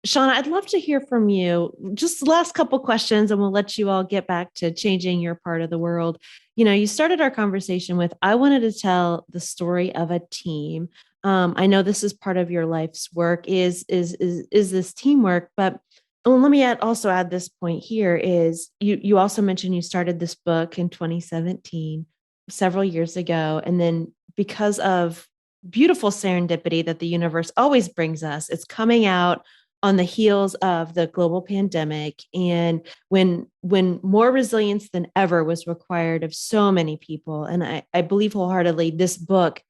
Shauna, I'd love to hear from you. Just the last couple questions, and we'll let you all get back to changing your part of the world. You started our conversation with, I wanted to tell the story of a team. I know this is part of your life's work is this teamwork, but let me also add this point here is you also mentioned you started this book in 2017, several years ago. And then because of beautiful serendipity that the universe always brings us, it's coming out on the heels of the global pandemic. And when more resilience than ever was required of so many people. And I believe wholeheartedly, this book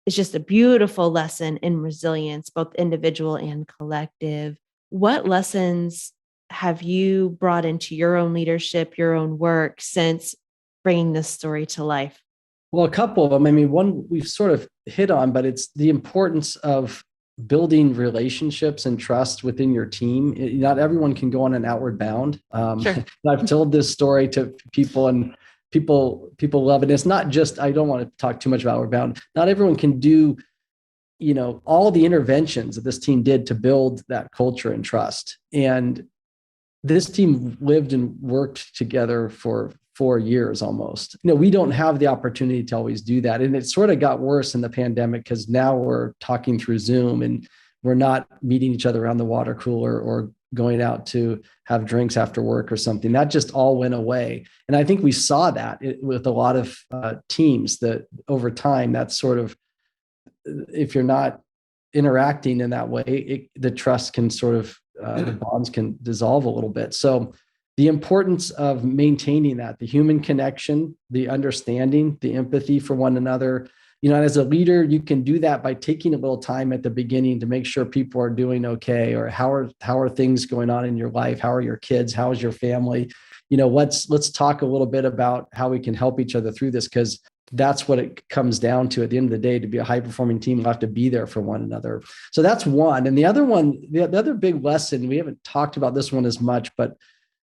is just a beautiful lesson in resilience, both individual and collective. What lessons have you brought into your own leadership, your own work since bringing this story to life? Well, a couple of them. I mean, one we've sort of hit on, but it's the importance of building relationships and trust within your team. Not everyone can go on an outward bound. Sure. I've told this story to people, and people love it. It's not just, I don't want to talk too much about outward bound. Not everyone can do, all the interventions that this team did to build that culture and trust. And this team lived and worked together for 4 years almost. We don't have the opportunity to always do that. And it sort of got worse in the pandemic because now we're talking through Zoom and we're not meeting each other around the water cooler or going out to have drinks after work or something. That just all went away. And I think we saw that with a lot of teams that over time, that's sort of, if you're not interacting in that way, the trust can sort of, the bonds can dissolve a little bit. So the importance of maintaining that, the human connection, the understanding, the empathy for one another, as a leader, you can do that by taking a little time at the beginning to make sure people are doing okay, or how are things going on in your life? How are your kids? How is your family? Let's talk a little bit about how we can help each other through this, because that's what it comes down to at the end of the day. To be a high performing team, we'll have to be there for one another. So that's one. And the other one, the other big lesson, we haven't talked about this one as much, but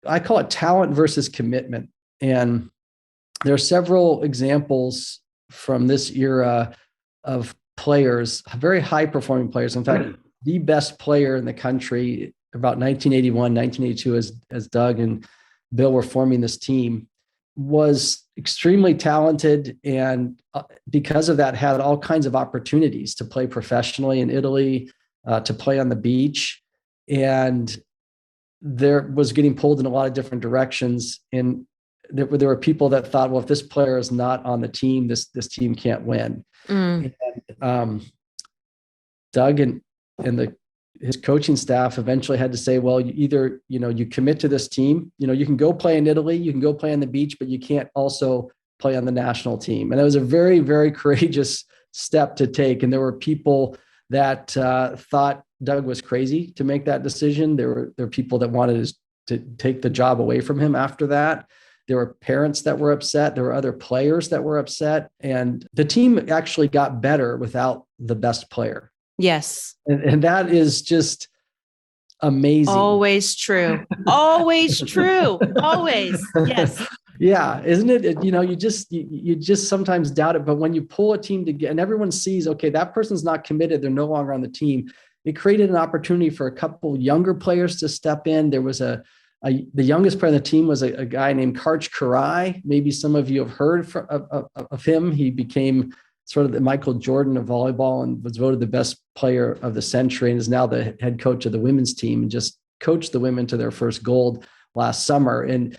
I call it talent versus commitment. And there are several examples from this era of players, very high performing players. In fact, the best player in the country about 1981, 1982, as Doug and Bill were forming this team, was extremely talented, and because of that had all kinds of opportunities to play professionally in Italy, to play on the beach, and there was getting pulled in a lot of different directions. And there were people that thought, well, if this player is not on the team, this team can't win. And Doug and his coaching staff eventually had to say, well, you commit to this team, you can go play in Italy, you can go play on the beach, but you can't also play on the national team. And it was a very, very courageous step to take. And there were people that thought Doug was crazy to make that decision. There were people that wanted to take the job away from him after that. There were parents that were upset. There were other players that were upset. And the team actually got better without the best player. Yes. And that is just amazing. Always true. Always true. Always. Yes. Yeah. Isn't it? You just sometimes doubt it. But when you pull a team together and everyone sees, okay, that person's not committed, they're no longer on the team, it created an opportunity for a couple younger players to step in. There was the youngest player on the team was a guy named Karch Karai. Maybe some of you have heard of him. He became sort of the Michael Jordan of volleyball and was voted the best player of the century, and is now the head coach of the women's team and just coached the women to their first gold last summer. And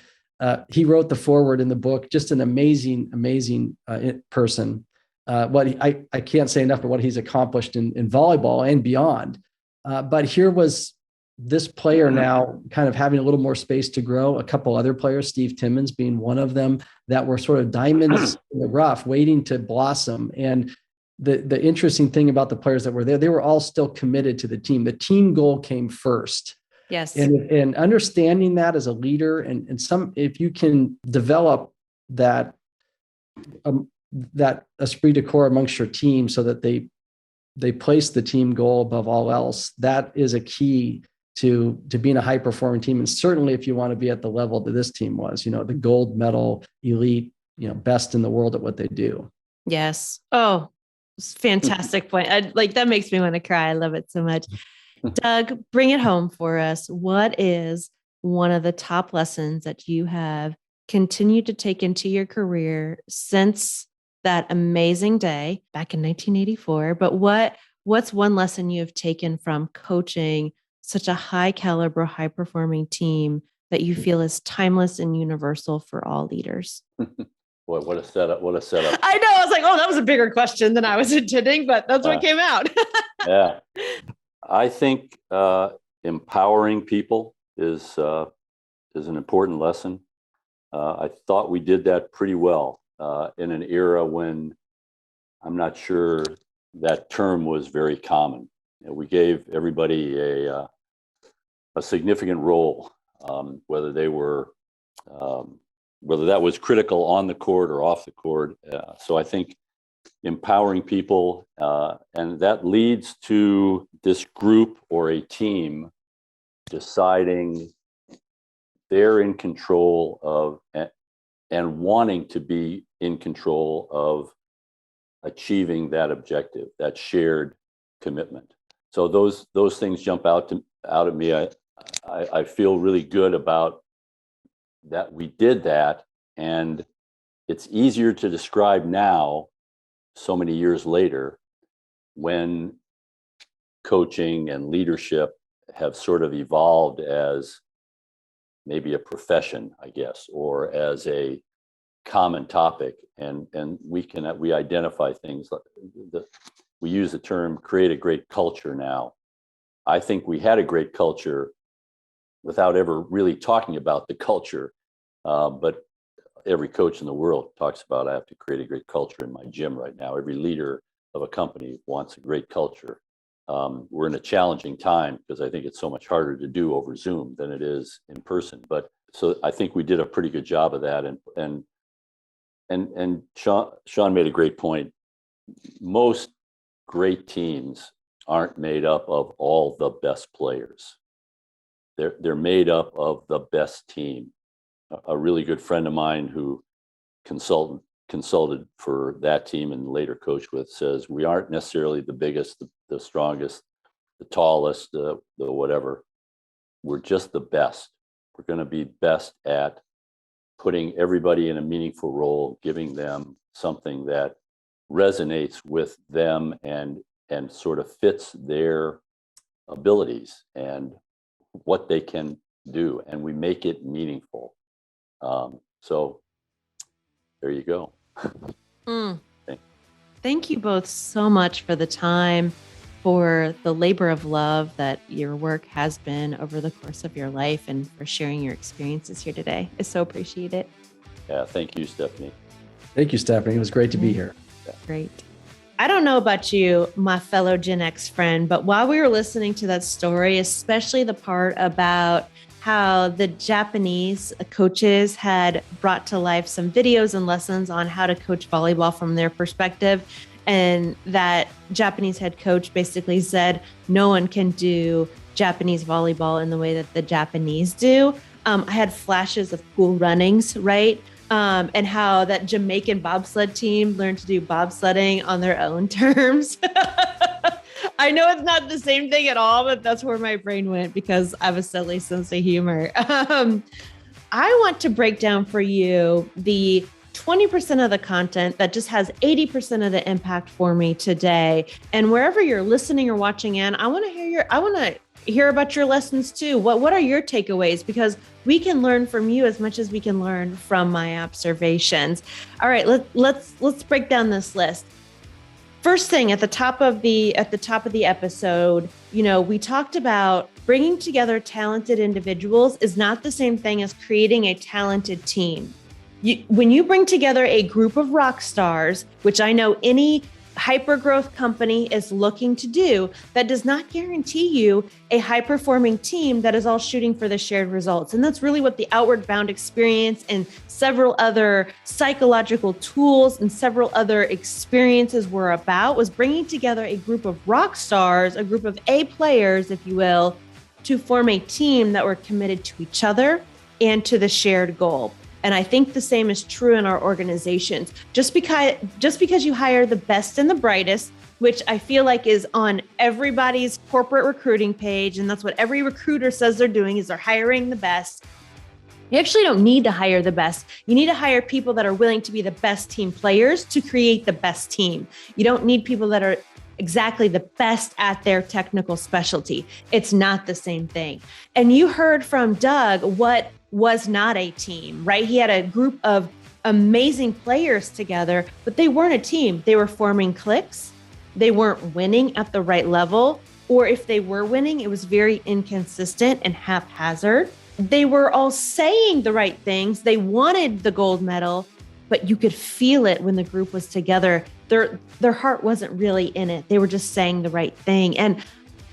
he wrote the foreword in the book, just an amazing person. I can't say enough about what he's accomplished in volleyball and beyond. But here was this player now kind of having a little more space to grow. A couple other players, Steve Timmons being one of them, that were sort of diamonds in the rough, waiting to blossom. And the interesting thing about the players that were there, they were all still committed to the team. The team goal came first. Yes. And understanding that as a leader, and if you can develop that esprit de corps amongst your team so that they place the team goal above all else, that is a key to being a high performing team. And certainly if you want to be at the level that this team was, the gold medal elite, best in the world at what they do. Yes. Oh, fantastic point. That makes me want to cry. I love it so much. Doug, bring it home for us. What is one of the top lessons that you have continued to take into your career since that amazing day back in 1984? But what's one lesson you have taken from coaching such a high caliber, high performing team that you feel is timeless and universal for all leaders? Boy, what a setup. What a setup. I know. I was like, oh, that was a bigger question than I was intending, but that's what came out. Yeah. I think empowering people is an important lesson. I thought we did that pretty well in an era when I'm not sure that term was very common. We gave everybody a significant role, whether that was critical on the court or off the court. So I think empowering people, and that leads to this group or a team deciding they're in control of and wanting to be in control of achieving that objective, that shared commitment. So those things jump out at me. I feel really good about that we did that, and it's easier to describe now, so many years later, when coaching and leadership have sort of evolved as maybe a profession, I guess, or as a common topic, and we identify things. We use the term create a great culture now. I think we had a great culture without ever really talking about the culture, but every coach in the world talks about, I have to create a great culture in my gym right now. Every leader of a company wants a great culture. We're in a challenging time because I think it's so much harder to do over Zoom than it is in person. But so I think we did a pretty good job of that. And Sean made a great point. Most great teams aren't made up of all the best players. They're made up of the best team. A really good friend of mine who consulted for that team and later coached with says, we aren't necessarily the biggest, the strongest, the tallest, the whatever. We're just the best. We're going to be best at putting everybody in a meaningful role, giving them something that resonates with them and sort of fits their abilities and what they can do, and we make it meaningful. So there you go. Thank you both so much for the time, for the labor of love that your work has been over the course of your life, and for sharing your experiences here today. I so appreciate it. Yeah, thank you, Stephanie. Thank you, Stephanie. It was great to be here. Great. I don't know about you, my fellow Gen X friend, but while we were listening to that story, especially the part about how the Japanese coaches had brought to life some videos and lessons on how to coach volleyball from their perspective, and that Japanese head coach basically said, no one can do Japanese volleyball in the way that the Japanese do. I had flashes of Cool Runnings, right? And how that Jamaican bobsled team learned to do bobsledding on their own terms. I know it's not the same thing at all, but that's where my brain went because I have a silly sense of humor. I want to break down for you the 20% of the content that just has 80% of the impact for me today. And wherever you're listening or watching in, I want to hear about your lessons too. What are your takeaways? Because we can learn from you as much as we can learn from my observations. All right, let's break down this list. First thing at the top of the episode, we talked about bringing together talented individuals is not the same thing as creating a talented team. When you bring together a group of rock stars, which I know any hyper-growth company is looking to do, that does not guarantee you a high-performing team that is all shooting for the shared results. And that's really what the Outward Bound experience and several other psychological tools and several other experiences were about, was bringing together a group of rock stars, a group of A players, if you will, to form a team that were committed to each other and to the shared goal. And I think the same is true in our organizations. Just because you hire the best and the brightest, which I feel like is on everybody's corporate recruiting page, and that's what every recruiter says they're doing, is they're hiring the best. You actually don't need to hire the best. You need to hire people that are willing to be the best team players to create the best team. You don't need people that are exactly the best at their technical specialty. It's not the same thing. And you heard from Doug what was not a team, right? He had a group of amazing players together, but they weren't a team. They were forming cliques. They weren't winning at the right level. Or if they were winning, it was very inconsistent and haphazard. They were all saying the right things. They wanted the gold medal, but you could feel it when the group was together. Their heart wasn't really in it. They were just saying the right thing. And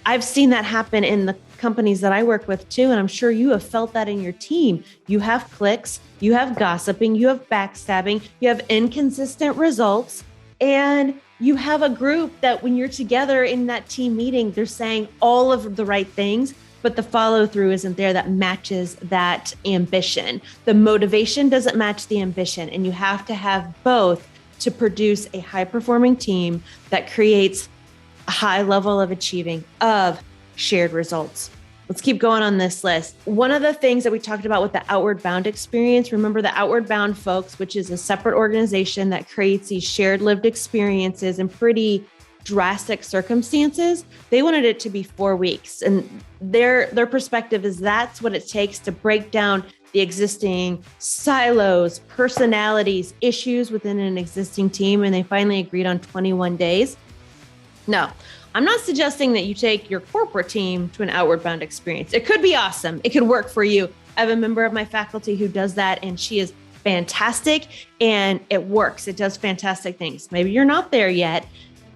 I've seen that happen in the companies that I work with too. And I'm sure you have felt that in your team. You have cliques, you have gossiping, you have backstabbing, you have inconsistent results, and you have a group that when you're together in that team meeting, they're saying all of the right things, but the follow through isn't there that matches that ambition. The motivation doesn't match the ambition. And you have to have both to produce a high performing team that creates a high level of achieving of shared results. Let's keep going on this list. One of the things that we talked about with the Outward Bound experience, remember the Outward Bound folks, which is a separate organization that creates these shared lived experiences in pretty drastic circumstances. They wanted it to be 4 weeks. And their perspective is that's what it takes to break down the existing silos, personalities, issues within an existing team. And they finally agreed on 21 days. No, I'm not suggesting that you take your corporate team to an Outward Bound experience. It could be awesome. It could work for you. I have a member of my faculty who does that, and she is fantastic and it works. It does fantastic things. Maybe you're not there yet,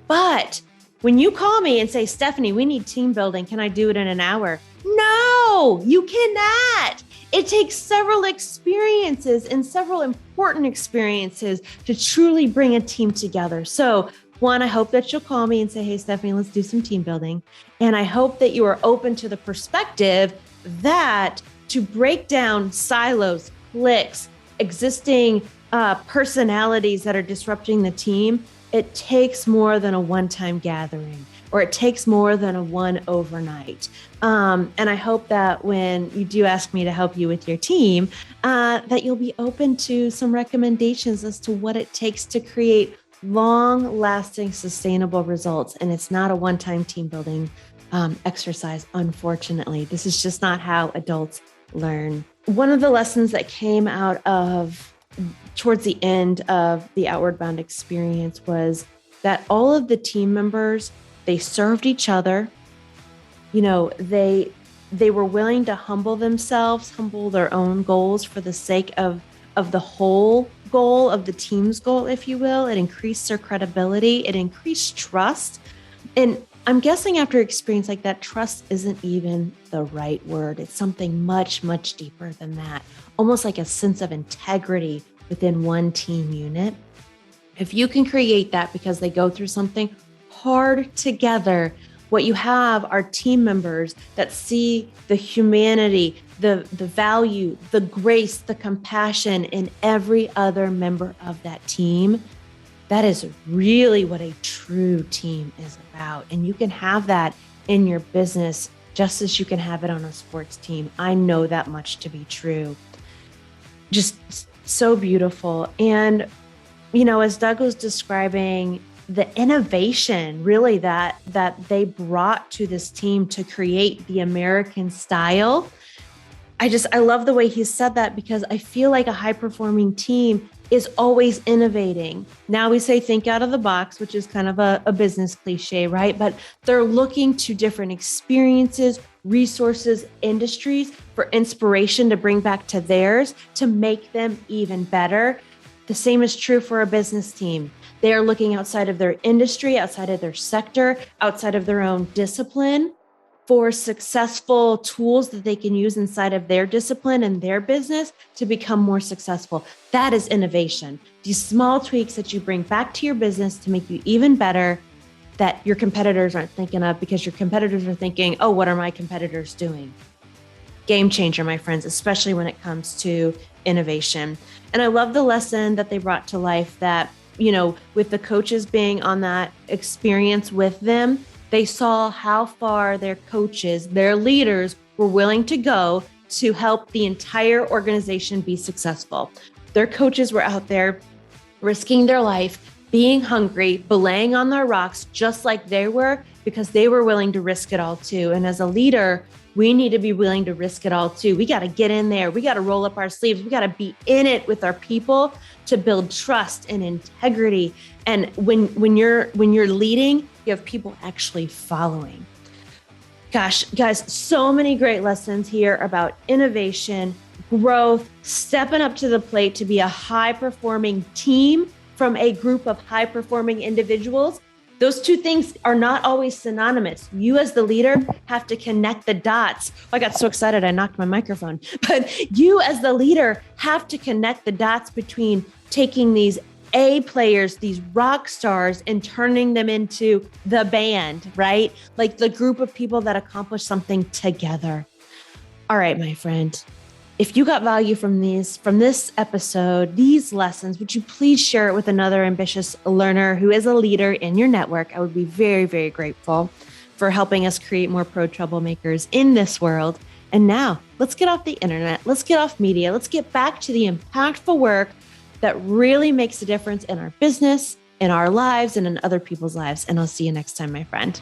but when you call me and say, Stephanie, we need team building. Can I do it in an hour? No, you cannot. It takes several experiences and several important experiences to truly bring a team together. So one, I hope that you'll call me and say, hey, Stephanie, let's do some team building. And I hope that you are open to the perspective that to break down silos, cliques, existing personalities that are disrupting the team, it takes more than a one-time gathering, or it takes more than a one overnight. And I hope that when you do ask me to help you with your team, that you'll be open to some recommendations as to what it takes to create long-lasting, sustainable results. And it's not a one-time team building exercise, unfortunately. This is just not how adults learn. One of the lessons that came out of towards the end of the Outward Bound experience was that all of the team members, they served each other. You know, they were willing to humble themselves, humble their own goals for the sake of the whole goal, of the team's goal, if you will. It increased their credibility. It increased trust. And I'm guessing after an experience like that, trust isn't even the right word. It's something much, much deeper than that. Almost like a sense of integrity within one team unit. If you can create that because they go through something hard together, what you have are team members that see the humanity, the value, the grace, the compassion in every other member of that team. That is really what a true team is about. And you can have that in your business just as you can have it on a sports team. I know that much to be true. Just so beautiful. And, you know, as Doug was describing the innovation really that they brought to this team to create the American style, I love the way he said that, because I feel like a high performing team is always innovating. Now we say think out of the box, which is kind of a business cliche, right? But they're looking to different experiences, resources, industries for inspiration to bring back to theirs to make them even better. The same is true for a business team. They are looking outside of their industry, outside of their sector, outside of their own discipline for successful tools that they can use inside of their discipline and their business to become more successful. That is innovation. These small tweaks that you bring back to your business to make you even better, that your competitors aren't thinking of, because your competitors are thinking, oh, what are my competitors doing? Game changer, my friends, especially when it comes to innovation. And I love the lesson that they brought to life that, you know, with the coaches being on that experience with them, they saw how far their coaches, their leaders were willing to go to help the entire organization be successful. Their coaches were out there risking their life, being hungry, belaying on their rocks, just like they were, because they were willing to risk it all too. And as a leader, we need to be willing to risk it all too. We got to get in there. We got to roll up our sleeves. We got to be in it with our people to build trust and integrity. And when you're leading, you have people actually following. Gosh, guys, so many great lessons here about innovation, growth, stepping up to the plate to be a high-performing team from a group of high-performing individuals. Those two things are not always synonymous. You as the leader have to connect the dots. I got so excited, I knocked my microphone. But you as the leader have to connect the dots between taking these A players, these rock stars, and turning them into the band, right? Like the group of people that accomplish something together. All right, my friend. If you got value from this episode, these lessons, would you please share it with another ambitious learner who is a leader in your network? I would be very, very grateful for helping us create more pro troublemakers in this world. And now let's get off the internet. Let's get off media. Let's get back to the impactful work that really makes a difference in our business, in our lives, and in other people's lives. And I'll see you next time, my friend.